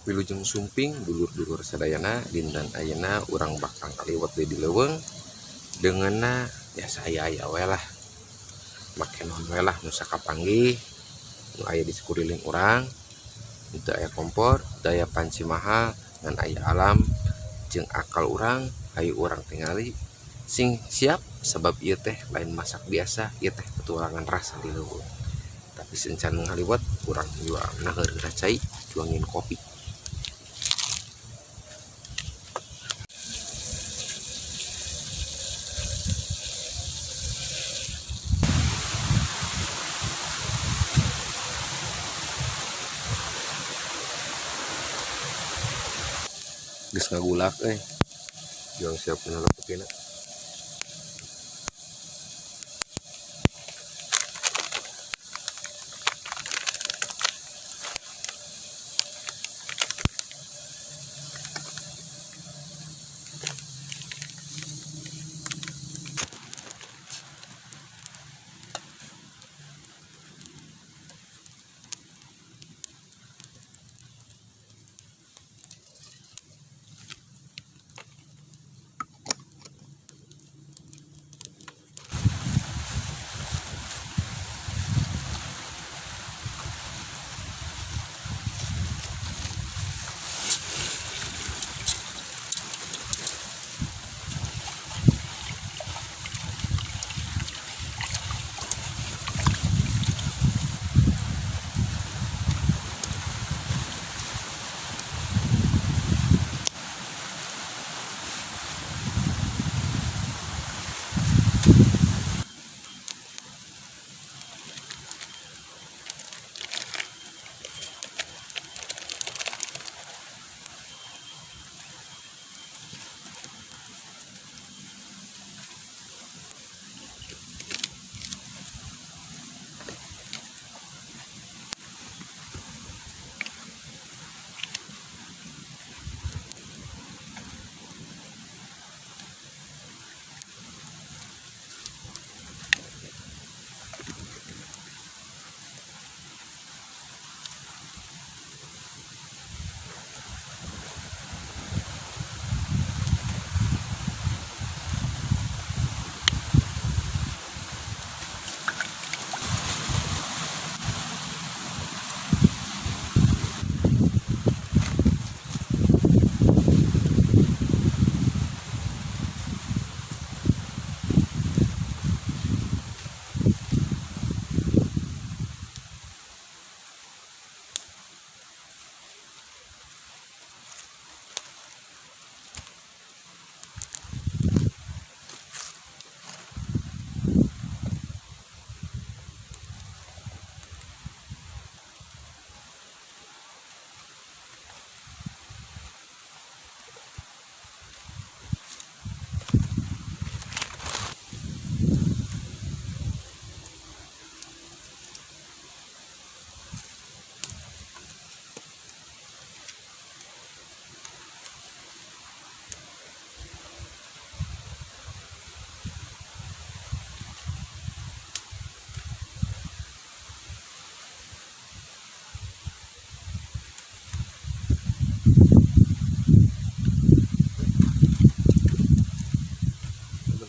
Wilujeng sumping dulur-dulur sadayana dinten ayeuna urang bakal kaliwat di leuweung deungeunna ya saya aya we lah make naon we lah nu sakapanggih nu aya di sekuriling urang. Itu aya kompor, daya panci mahal ngan aya alam jeung akal urang hayu urang tingali sing siap sebab ieu teh lain masak biasa, ieu teh petualangan rasa di leuweung. Tapi sencan ngaliwat urang jual naheur cai juangin kopi. Geus ngagulak juang siap nalapeukeuna.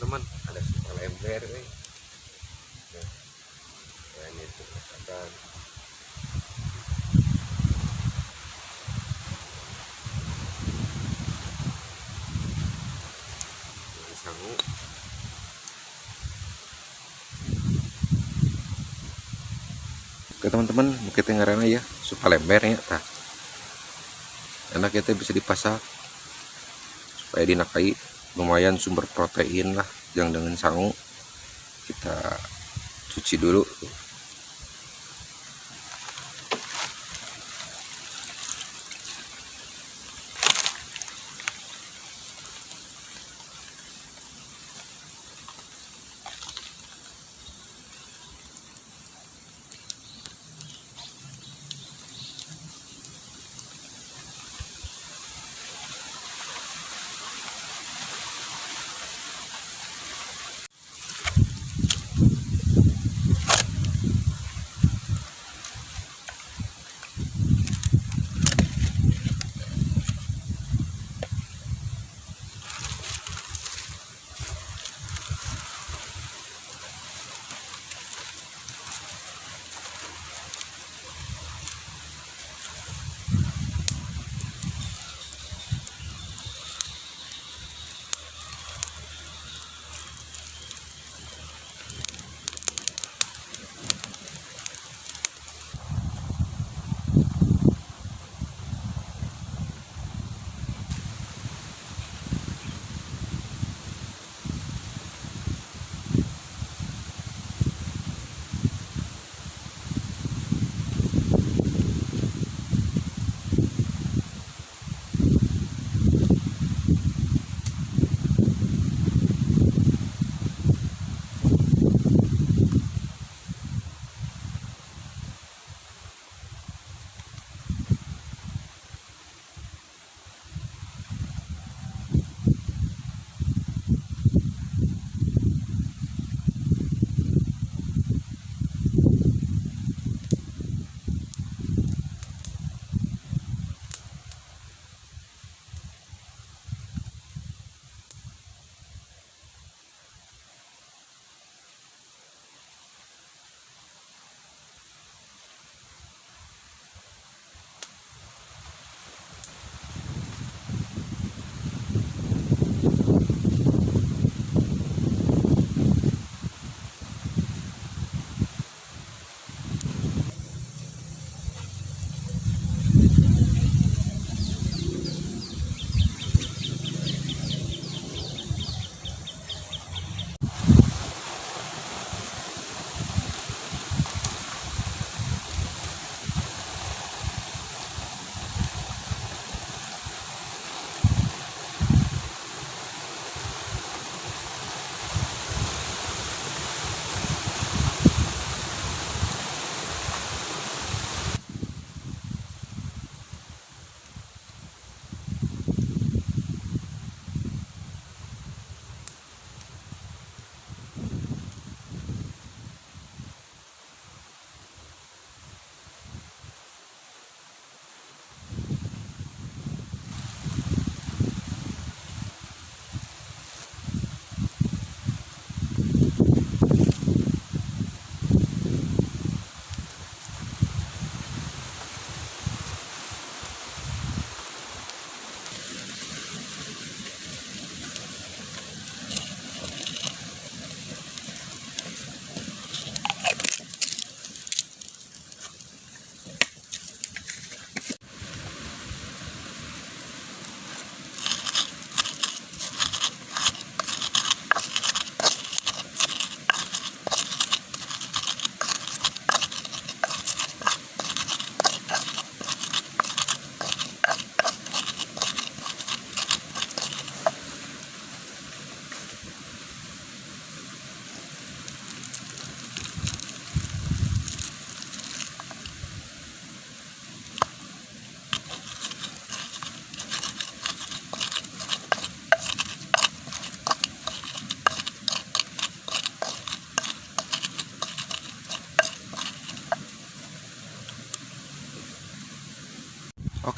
Teman-teman ada super lember nah ini tuh rasakan sangu. Oke teman-teman, kita ngarana ya super lembernya tah enak kita bisa dipasak supaya dinakai lumayan sumber protein lah. Yang dengan sangu kita cuci dulu.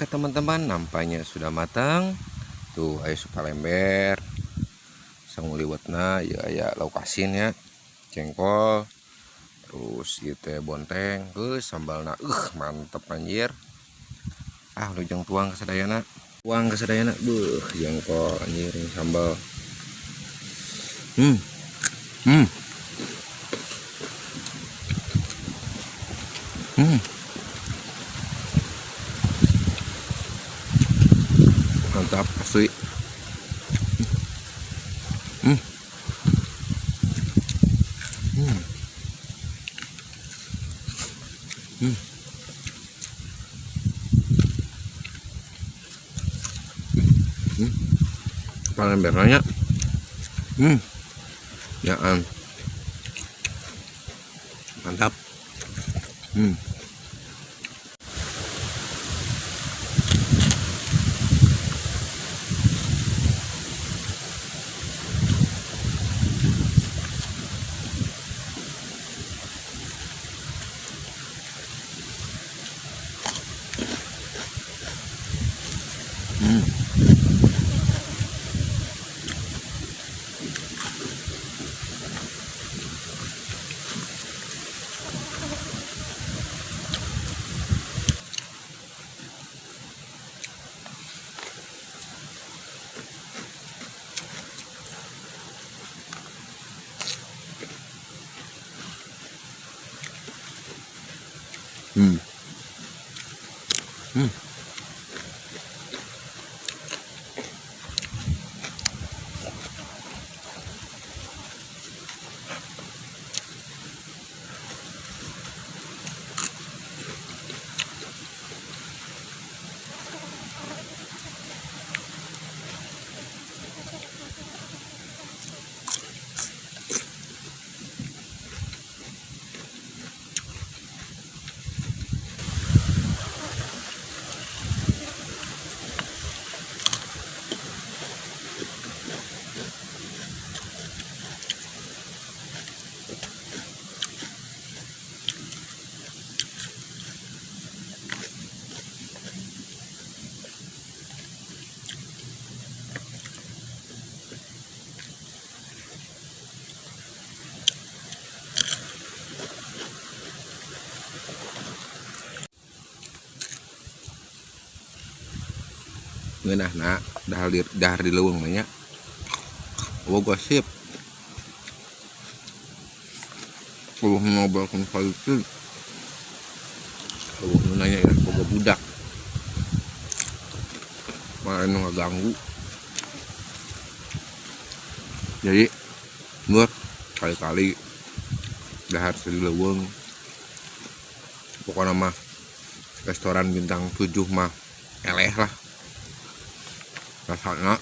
Oke teman-teman, nampaknya sudah matang. Tuh ayo supaya lember. Sanguliwatna ya aya lauk asin ya, jengkol, terus gitu ya bonteng, sambalna mantep anjir. Lujang tuang kesadayana. Jengkol anjir ini sambal. Hmm. Hmm. Hmm. Mantap asli. Hmm. Hmm. Hmm. Hmm. Paling beranya. Ya mantap. Hmm. Hmm. Hmm. Hmm. Ngeunah na dahar di leuweung nya. Gosip. Ngobrol kan itu. Nanya ya boga budak. Malah anu ngaganggu. Jadi nur kali-kali dahar di leuweung. Pokoknya mah restoran bintang 7 mah eleh lah. Rasanya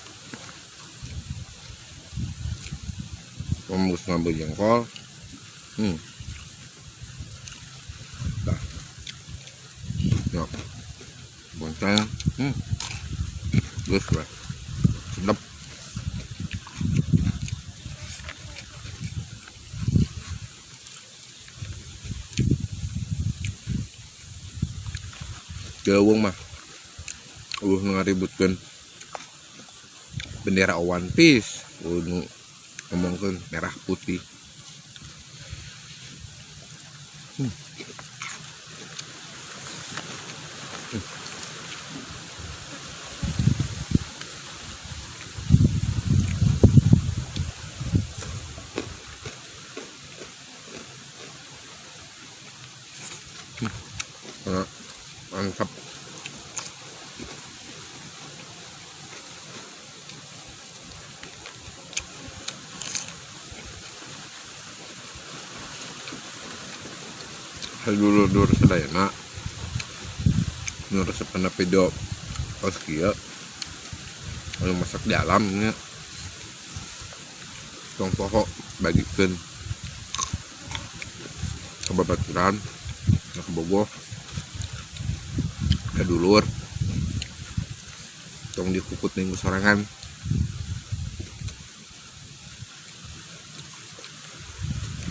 membus ngambil jengkol. Dah. Ya. Bonteng. Terus lah. Sedap. Leuweung mah ngaributkeun bendera One Piece, ngomongkeun merah putih. Mantap. Dulur-dulur sadayana nu resepna video pas kieu anu masak di alam nya tong poho bagikeun ka babaturan ka bogoh ka dulur tong dikukut minggu sorangan.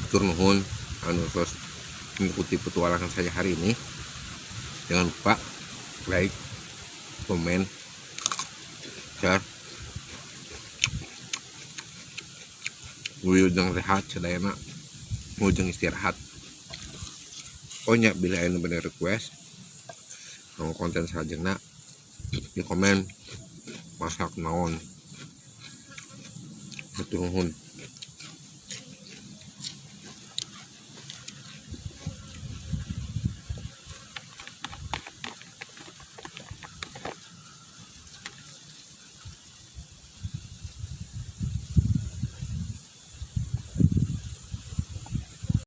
Tur nuhun anu tos mengikuti petualangan saya hari ini. Jangan lupa like, komen, share. Wujudang rehat sadayana, wujudang istirahat. Pokoknya bila anu bener request mau konten selanjutnya di komen masak naon. Betul nuhun.